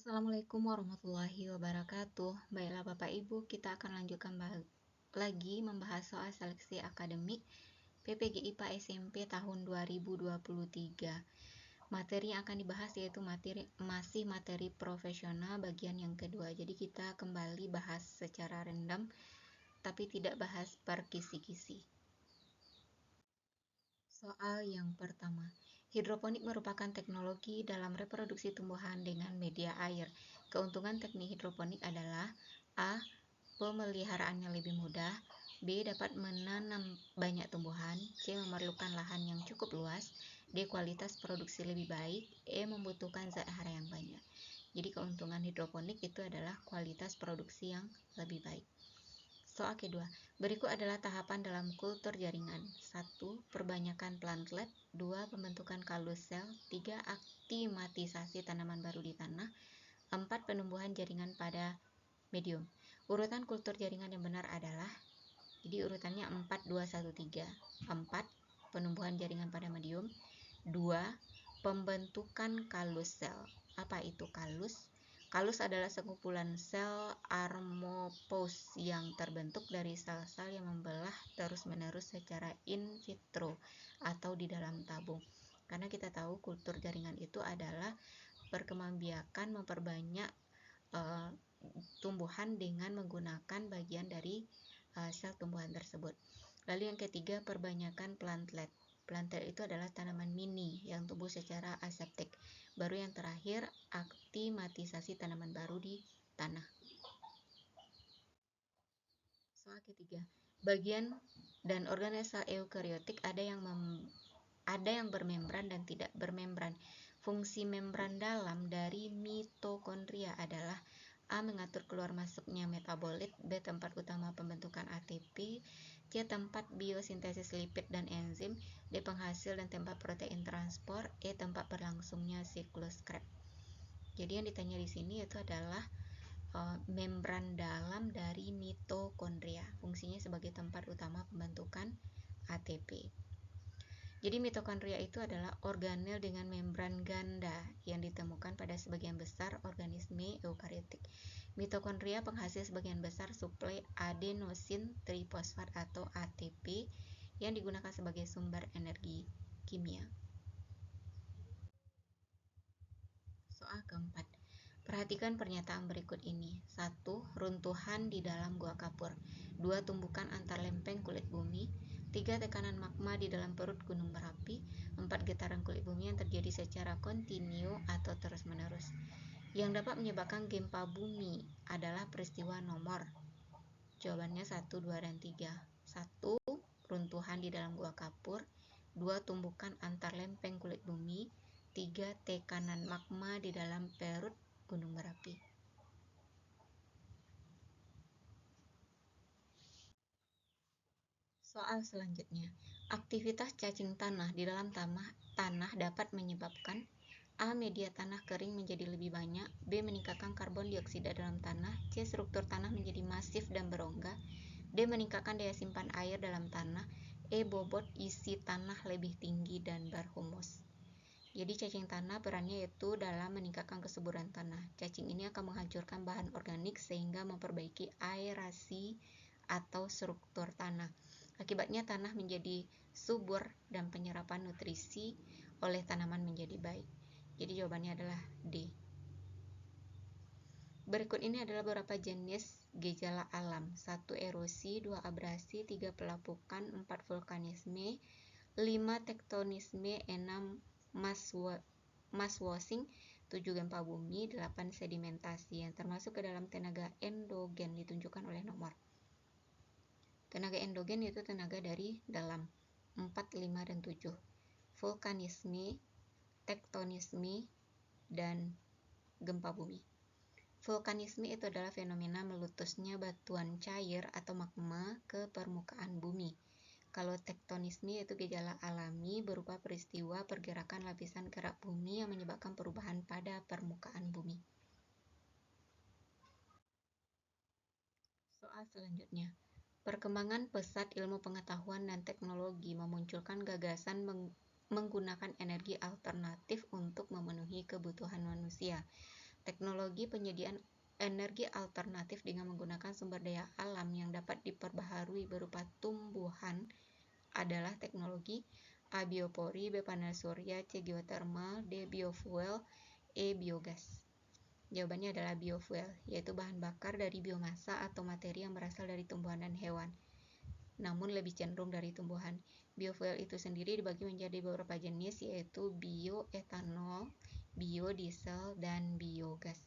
Assalamualaikum warahmatullahi wabarakatuh. Baiklah Bapak Ibu, kita akan lanjutkan lagi membahas soal seleksi akademik PPG IPA SMP tahun 2023. Materi yang akan dibahas yaitu masih materi profesional bagian yang kedua. Jadi kita kembali bahas secara random tapi tidak bahas per kisi-kisi. Soal yang pertama, hidroponik merupakan teknologi dalam reproduksi tumbuhan dengan media air. Keuntungan teknik hidroponik adalah A. Pemeliharaannya lebih mudah, B. Dapat menanam banyak tumbuhan, C. Memerlukan lahan yang cukup luas, D. Kualitas produksi lebih baik, E. Membutuhkan zat hara yang banyak. Jadi keuntungan hidroponik itu adalah kualitas produksi yang lebih baik. Soal kedua, berikut adalah tahapan dalam kultur jaringan. 1. Perbanyakan plantlet. 2. Pembentukan kalus sel. 3. Aklimatisasi tanaman baru di tanah. 4. Penumbuhan jaringan pada medium. Urutan kultur jaringan yang benar adalah, jadi urutannya 4, 2, 1, 3. 4. Penumbuhan jaringan pada medium. 2. Pembentukan kalus sel. Apa itu kalus? Kalus adalah sekumpulan sel armopause yang terbentuk dari sel-sel yang membelah terus-menerus secara in vitro atau di dalam tabung. Karena kita tahu kultur jaringan itu adalah perkembangbiakan memperbanyak tumbuhan dengan menggunakan bagian dari sel tumbuhan tersebut. Lalu yang ketiga, perbanyakan plantlet. Plantlet itu adalah tanaman mini yang tumbuh secara aseptik. Baru yang terakhir, aklimatisasi tanaman baru di tanah. Soal ketiga, bagian dan organel sel eukariotik ada yang bermembran dan tidak bermembran. Fungsi membran dalam dari mitokondria adalah A. Mengatur keluar masuknya metabolit, B. Tempat utama pembentukan ATP, C. Tempat biosintesis lipid dan enzim, D. Penghasil dan tempat protein transport, E. Tempat berlangsungnya siklus Krebs. Jadi yang ditanya di sini itu adalah membran dalam dari mitokondria. Fungsinya sebagai tempat utama pembentukan ATP. Jadi mitokondria itu adalah organel dengan membran ganda yang ditemukan pada sebagian besar organisme eukariotik. Mitokondria penghasil sebagian besar suplai adenosin trifosfat atau ATP yang digunakan sebagai sumber energi kimia. Soal keempat, perhatikan pernyataan berikut ini. 1. Runtuhan di dalam gua kapur. 2. Tumbukan antar lempeng kulit bumi. 3. Tekanan magma di dalam perut gunung berapi. 4. Getaran kulit bumi yang terjadi secara kontinu atau terus-menerus. Yang dapat menyebabkan gempa bumi adalah peristiwa nomor. Jawabannya 1, 2, dan 3. 1. Runtuhan di dalam gua kapur. 2. Tumbukan antar lempeng kulit bumi. 3. Tekanan magma di dalam perut gunung berapi. Soal selanjutnya, aktivitas cacing tanah di dalam tanah dapat menyebabkan A. Media tanah kering menjadi lebih banyak, B. Meningkatkan karbon dioksida dalam tanah, C. Struktur tanah menjadi masif dan berongga, D. Meningkatkan daya simpan air dalam tanah, E. Bobot isi tanah lebih tinggi dan berhumus. Jadi cacing tanah perannya yaitu dalam meningkatkan kesuburan tanah. Cacing ini akan menghancurkan bahan organik sehingga memperbaiki aerasi atau struktur tanah. Akibatnya tanah menjadi subur dan penyerapan nutrisi oleh tanaman menjadi baik. Jadi jawabannya adalah D. Berikut ini adalah beberapa jenis gejala alam. 1. Erosi, 2. Abrasi, 3. Pelapukan, 4. vulkanisme, 5. tektonisme, 6. mass washing, 7. gempa bumi, 8. sedimentasi yang termasuk ke dalam tenaga endogen ditunjukkan oleh nomor. Tenaga endogen yaitu tenaga dari dalam 4, 5, dan 7. Vulkanisme, tektonisme, dan gempa bumi. Vulkanisme itu adalah fenomena meletusnya batuan cair atau magma ke permukaan bumi. Kalau tektonisme itu gejala alami berupa peristiwa pergerakan lapisan kerak bumi yang menyebabkan perubahan pada permukaan bumi. Soal selanjutnya, perkembangan pesat ilmu pengetahuan dan teknologi memunculkan gagasan menggunakan energi alternatif untuk memenuhi kebutuhan manusia. Teknologi penyediaan energi alternatif dengan menggunakan sumber daya alam yang dapat diperbaharui berupa tumbuhan adalah teknologi A. Biopori, B. Panel surya, C. Geothermal, D. Biofuel, E. Biogas. Jawabannya adalah biofuel, yaitu bahan bakar dari biomasa atau materi yang berasal dari tumbuhan dan hewan, namun lebih cenderung dari tumbuhan. Biofuel itu sendiri dibagi menjadi beberapa jenis, yaitu bioetanol, biodiesel, dan biogas.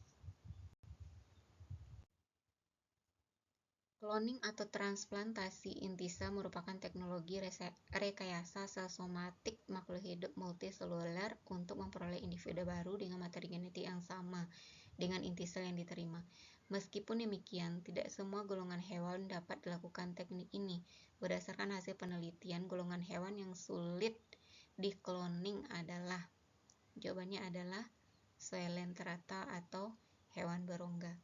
Cloning atau transplantasi intisa merupakan teknologi rekayasa sel somatik makhluk hidup multiseluler untuk memperoleh individu baru dengan materi genetik yang sama dengan inti sel yang diterima. Meskipun demikian, tidak semua golongan hewan dapat dilakukan teknik ini. Berdasarkan hasil penelitian, golongan hewan yang sulit dikloning adalah, jawabannya adalah Coelenterata atau hewan berongga.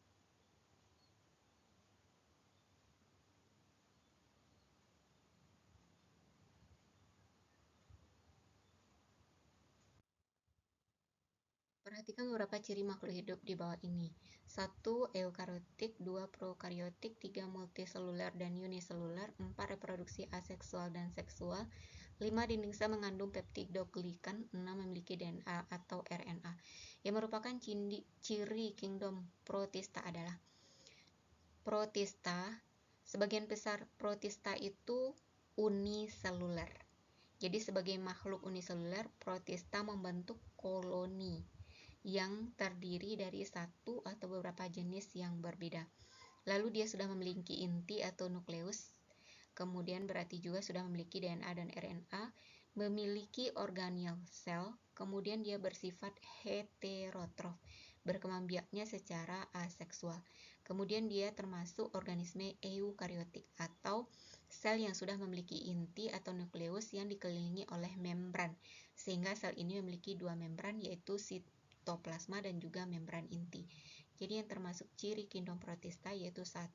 Perhatikan beberapa ciri makhluk hidup di bawah ini. 1. Eukariotik, 2. Prokariotik, 3. Multiseluler dan uniseluler, 4. Reproduksi aseksual dan seksual, 5. Dinding sel mengandung peptidoglikan, 6. Memiliki DNA atau RNA. Yang merupakan ciri kingdom Protista adalah Protista, sebagian besar Protista itu uniseluler. Jadi sebagai makhluk uniseluler, Protista membentuk koloni yang terdiri dari satu atau beberapa jenis yang berbeda. Lalu dia sudah memiliki inti atau nukleus, kemudian berarti juga sudah memiliki DNA dan RNA, memiliki organel sel, kemudian dia bersifat heterotrof, berkembang biaknya secara aseksual. Kemudian dia termasuk organisme eukariotik atau sel yang sudah memiliki inti atau nukleus yang dikelilingi oleh membran, sehingga sel ini memiliki dua membran, yaitu sitoplasma dan juga membran inti. Jadi yang termasuk ciri kingdom Protista yaitu 1,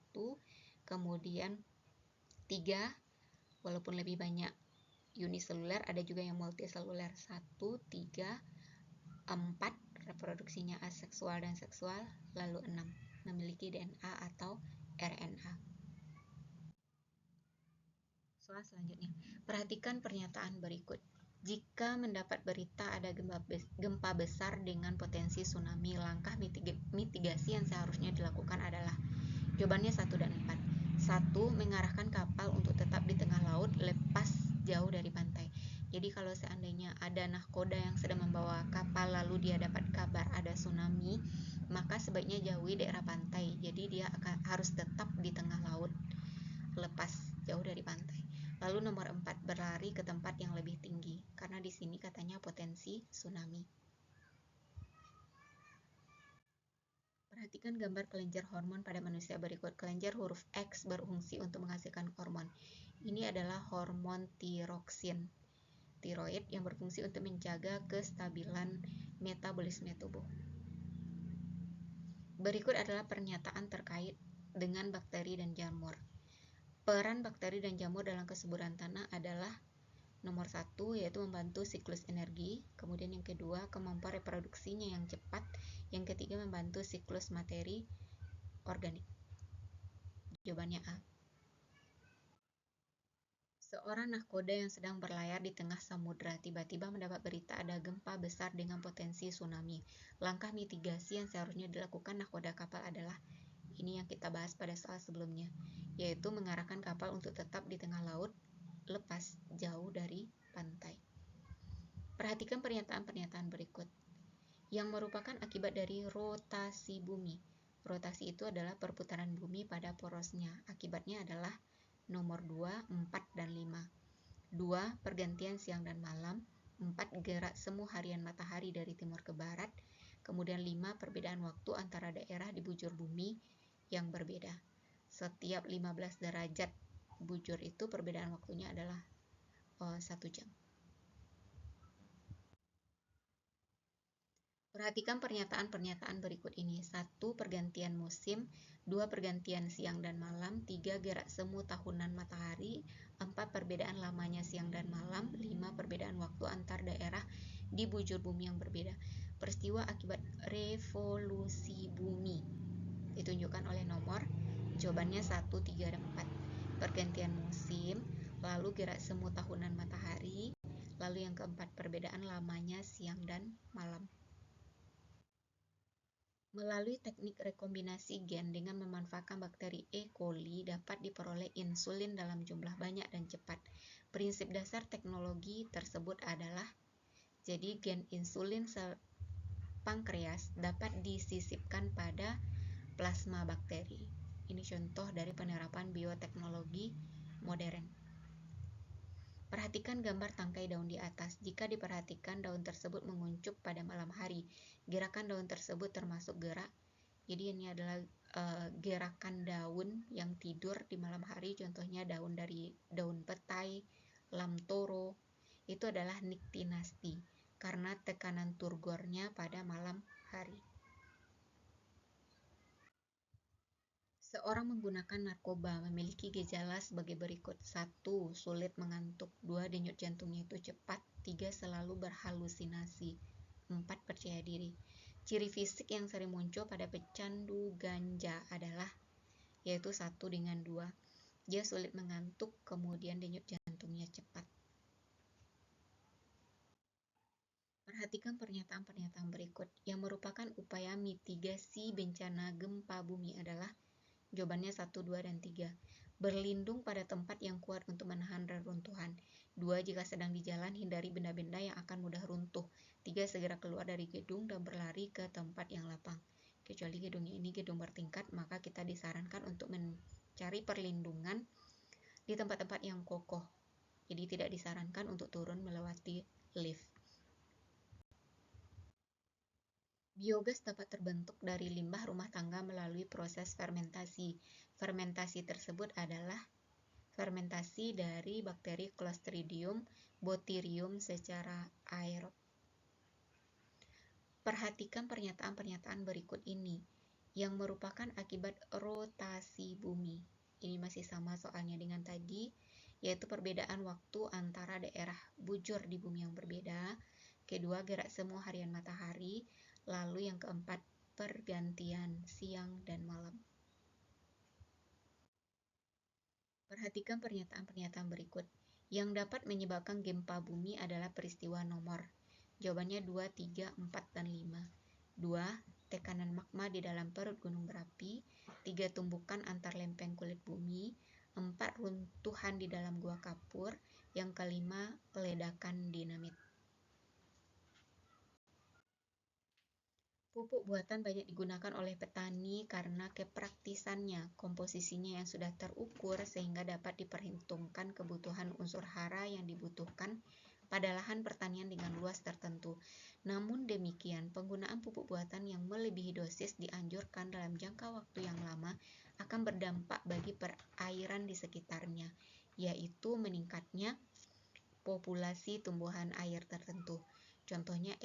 kemudian 3, walaupun lebih banyak uniseluler, ada juga yang multiseluler. 1, 3, 4, reproduksinya aseksual dan seksual, lalu 6, memiliki DNA atau RNA. Soal selanjutnya, perhatikan pernyataan berikut. Jika mendapat berita ada gempa besar dengan potensi tsunami, langkah mitigasi yang seharusnya dilakukan adalah, jawabannya 1 dan 4. 1. Mengarahkan kapal untuk tetap di tengah laut, lepas jauh dari pantai. Jadi kalau seandainya ada nahkoda yang sedang membawa kapal lalu dia dapat kabar ada tsunami, maka sebaiknya jauhi daerah pantai. Jadi dia harus tetap di tengah laut, lepas jauh dari pantai. Lalu nomor 4, berlari ke tempat yang lebih tinggi, karena di sini katanya potensi tsunami. Perhatikan gambar kelenjar hormon pada manusia berikut. Kelenjar huruf X berfungsi untuk menghasilkan hormon. Ini adalah hormon tiroksin, tiroid, yang berfungsi untuk menjaga kestabilan metabolisme tubuh. Berikut adalah pernyataan terkait dengan bakteri dan jamur. Peran bakteri dan jamur dalam kesuburan tanah adalah nomor 1, yaitu membantu siklus energi. Kemudian yang kedua, kemampuan reproduksinya yang cepat. Yang ketiga, membantu siklus materi organik. Jawabannya A. Seorang nahkoda yang sedang berlayar di tengah samudra tiba-tiba mendapat berita ada gempa besar dengan potensi tsunami. Langkah mitigasi yang seharusnya dilakukan nahkoda kapal adalah, ini yang kita bahas pada soal sebelumnya, yaitu mengarahkan kapal untuk tetap di tengah laut, lepas jauh dari pantai. Perhatikan pernyataan-pernyataan berikut yang merupakan akibat dari rotasi bumi. Rotasi itu adalah perputaran bumi pada porosnya. Akibatnya adalah nomor 2, 4, dan 5. 2. Pergantian siang dan malam. 4. Gerak semu harian matahari dari timur ke barat. Kemudian 5. Perbedaan waktu antara daerah di bujur bumi yang berbeda. Setiap 15 derajat bujur itu perbedaan waktunya adalah 1 jam. Perhatikan pernyataan-pernyataan berikut ini. 1. Pergantian musim. 2. Pergantian siang dan malam. 3. Gerak semu tahunan matahari. 4. Perbedaan lamanya siang dan malam. 5. Perbedaan waktu antar daerah di bujur bumi yang berbeda. Peristiwa akibat revolusi bumi ditunjukkan oleh nomor. Jawabannya 1, 3, dan 4. Pergantian musim, lalu gerak semu tahunan matahari, lalu yang keempat perbedaan lamanya siang dan malam. Melalui teknik rekombinasi gen dengan memanfaatkan bakteri E. coli dapat diperoleh insulin dalam jumlah banyak dan cepat. Prinsip dasar teknologi tersebut adalah jadi gen insulin sel pankreas dapat disisipkan pada plasma bakteri. Ini contoh dari penerapan bioteknologi modern. Perhatikan gambar tangkai daun di atas. Jika diperhatikan, daun tersebut menguncup pada malam hari. Gerakan daun tersebut termasuk gerak. Jadi ini adalah gerakan daun yang tidur di malam hari. Contohnya daun dari daun petai, lamtoro. Itu adalah niktinasti karena tekanan turgornya pada malam hari. Seorang menggunakan narkoba memiliki gejala sebagai berikut. 1. Sulit mengantuk. 2. Denyut jantungnya itu cepat. 3. Selalu berhalusinasi. 4. Percaya diri. Ciri fisik yang sering muncul pada pecandu ganja adalah yaitu 1 dengan 2. Dia sulit mengantuk, kemudian denyut jantungnya cepat. Perhatikan pernyataan-pernyataan berikut. Yang merupakan upaya mitigasi bencana gempa bumi adalah jawabannya 1, 2, dan 3. Berlindung pada tempat yang kuat untuk menahan reruntuhan. 2. Jika sedang di jalan, hindari benda-benda yang akan mudah runtuh. 3. Segera keluar dari gedung dan berlari ke tempat yang lapang. Kecuali gedungnya ini gedung bertingkat, maka kita disarankan untuk mencari perlindungan di tempat-tempat yang kokoh. Jadi tidak disarankan untuk turun melewati lift. Biogas dapat terbentuk dari limbah rumah tangga melalui proses fermentasi. Fermentasi tersebut adalah fermentasi dari bakteri Clostridium botulinum secara aerob. Perhatikan pernyataan-pernyataan berikut ini yang merupakan akibat rotasi bumi. Ini masih sama soalnya dengan tadi, yaitu perbedaan waktu antara daerah bujur di bumi yang berbeda. Kedua, gerak semu harian matahari. Lalu yang keempat, pergantian siang dan malam. Perhatikan pernyataan-pernyataan berikut. Yang dapat menyebabkan gempa bumi adalah peristiwa nomor. Jawabannya 2, 3, 4, dan 5. 2. Tekanan magma di dalam perut gunung berapi. 3. Tumbukan antar lempeng kulit bumi. 4. Runtuhan di dalam gua kapur. Yang kelima, ledakan dinamit. Pupuk buatan banyak digunakan oleh petani karena kepraktisannya. Komposisinya yang sudah terukur sehingga dapat diperhitungkan kebutuhan unsur hara yang dibutuhkan pada lahan pertanian dengan luas tertentu. Namun demikian, penggunaan pupuk buatan yang melebihi dosis dianjurkan dalam jangka waktu yang lama akan berdampak bagi perairan di sekitarnya, yaitu meningkatnya populasi tumbuhan air tertentu. Contohnya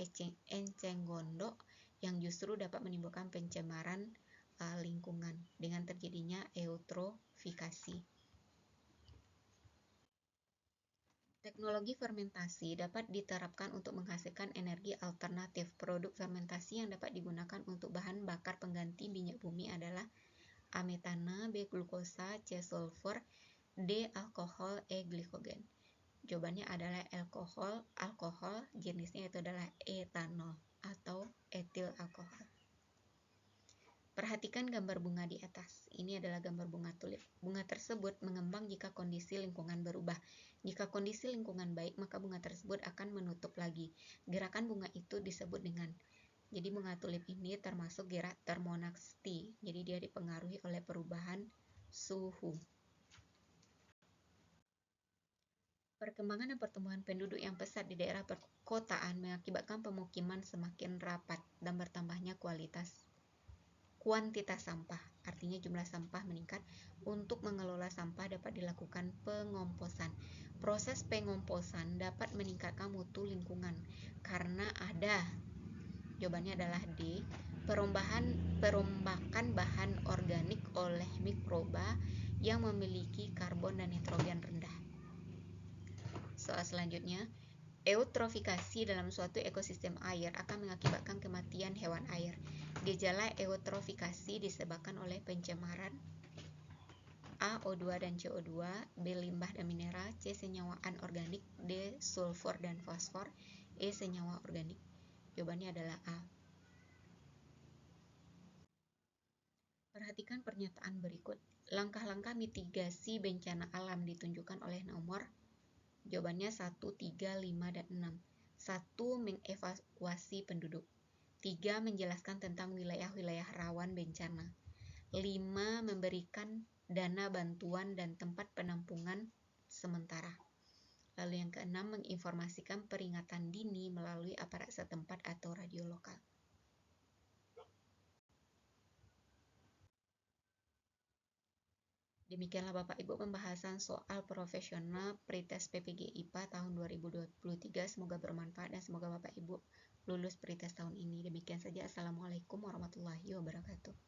enceng gondok yang justru dapat menimbulkan pencemaran lingkungan dengan terjadinya eutrofikasi. Teknologi fermentasi dapat diterapkan untuk menghasilkan energi alternatif. Produk fermentasi yang dapat digunakan untuk bahan bakar pengganti minyak bumi adalah A. Metana, B. Glukosa, C. Sulfur, D. Alkohol, E. Glikogen. Jawabannya adalah alkohol jenisnya itu adalah etanol atau etil alkohol. Perhatikan gambar bunga di atas. Ini adalah gambar bunga tulip. Bunga tersebut mengembang jika kondisi lingkungan berubah. Jika kondisi lingkungan baik, maka bunga tersebut akan menutup lagi. Gerakan bunga itu disebut dengan jadi bunga tulip ini termasuk gerak termonasti. Jadi dia dipengaruhi oleh perubahan suhu. Perkembangan dan pertumbuhan penduduk yang pesat di daerah perkotaan mengakibatkan pemukiman semakin rapat dan bertambahnya kuantitas sampah. Artinya jumlah sampah meningkat. Untuk mengelola sampah dapat dilakukan pengomposan. Proses pengomposan dapat meningkatkan mutu lingkungan karena ada Jawabannya adalah D. Perombakan bahan organik oleh mikroba yang memiliki karbon dan nitrogen rendah. Soal selanjutnya, eutrofikasi dalam suatu ekosistem air akan mengakibatkan kematian hewan air. Gejala eutrofikasi disebabkan oleh pencemaran A. O2 dan CO2, B. Limbah dan mineral, C. Senyawa anorganik, D. Sulfur dan fosfor, E. Senyawa organik. Jawabannya adalah A. Perhatikan pernyataan berikut. Langkah-langkah mitigasi bencana alam ditunjukkan oleh nomor. Jawabannya 1, 3, 5, dan 6. 1. Mengevakuasi penduduk. 3. Menjelaskan tentang wilayah-wilayah rawan bencana. 5. Memberikan dana bantuan dan tempat penampungan sementara. Lalu yang keenam, menginformasikan peringatan dini melalui aparat setempat atau radio lokal. Demikianlah Bapak Ibu pembahasan soal profesional pretest PPG IPA tahun 2023. Semoga bermanfaat dan semoga Bapak Ibu lulus pretest tahun ini. Demikian saja. Assalamualaikum warahmatullahi wabarakatuh.